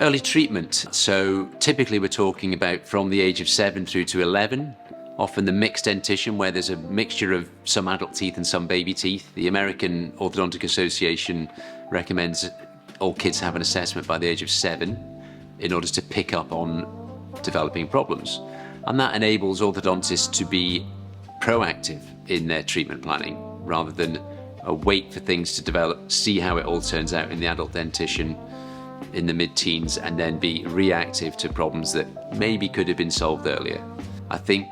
Early treatment. So typically we're talking about from the age of 7 through to 11. Often the mixed dentition, where there's a mixture of some adult teeth and some baby teeth. The American Orthodontic Association recommends all kids have an assessment by the age of 7 in order to pick up on developing problems. And that enables orthodontists to be proactive in their treatment planning rather than wait for things to develop, see how it all turns out in the adult dentition in the mid-teens, and then be reactive to problems that maybe could have been solved earlier. I think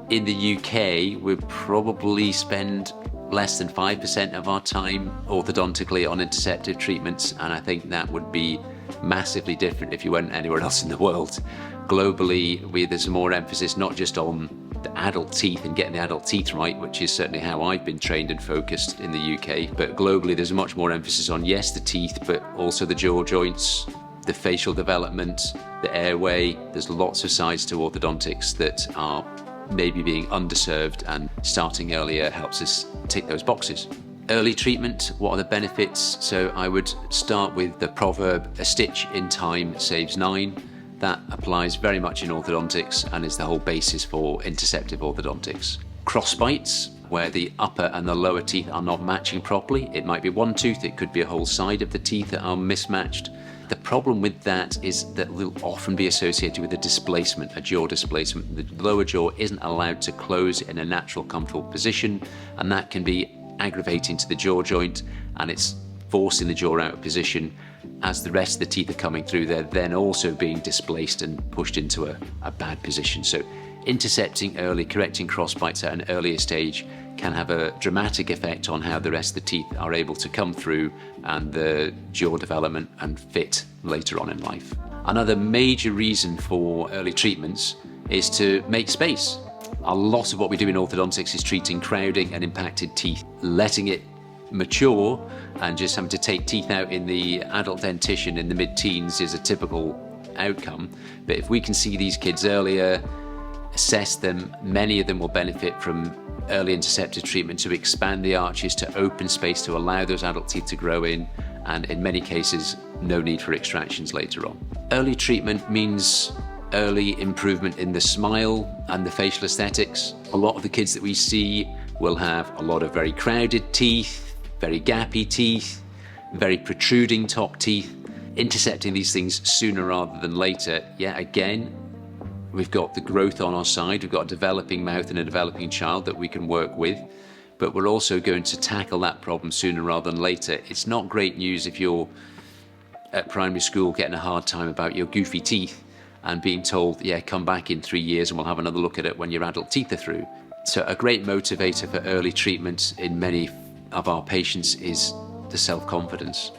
in the UK, we probably spend less than 5% of our time orthodontically on interceptive treatments, and I think that would be massively different if you went anywhere else in the world. Globally, there's more emphasis not just on the adult teeth and getting the adult teeth right, which is certainly how I've been trained and focused in the UK, but globally there's much more emphasis on, yes, the teeth, but also the jaw joints, the facial development, the airway. There's lots of sides to orthodontics that are maybe being underserved, and starting earlier helps us tick those boxes. Early treatment, what are the benefits? So I would start with the proverb, a stitch in time saves 9. That applies very much in orthodontics and is the whole basis for interceptive orthodontics. Crossbites, where the upper and the lower teeth are not matching properly. It might be one tooth, it could be a whole side of the teeth that are mismatched. The problem with that is that will often be associated with a displacement, a jaw displacement. The lower jaw isn't allowed to close in a natural, comfortable position, and that can be aggravating to the jaw joint, and it's forcing the jaw out of position. As the rest of the teeth are coming through, they're then also being displaced and pushed into a bad position. So intercepting early, correcting crossbites at an earlier stage can have a dramatic effect on how the rest of the teeth are able to come through and the jaw development and fit later on in life. Another major reason for early treatments is to make space. A lot of what we do in orthodontics is treating crowding and impacted teeth. Letting it mature and just having to take teeth out in the adult dentition in the mid-teens is a typical outcome. But if we can see these kids earlier, assess them, many of them will benefit from early interceptive treatment to expand the arches, to open space, to allow those adult teeth to grow in, and in many cases, no need for extractions later on. Early treatment means early improvement in the smile and the facial aesthetics. A lot of the kids that we see will have a lot of very crowded teeth, very gappy teeth, very protruding top teeth. Intercepting these things sooner rather than later, yeah, again, we've got the growth on our side, we've got a developing mouth and a developing child that we can work with, but we're also going to tackle that problem sooner rather than later. It's not great news if you're at primary school getting a hard time about your goofy teeth and being told, yeah, come back in 3 years and we'll have another look at it when your adult teeth are through. So a great motivator for early treatment in many of our patients is the self-confidence.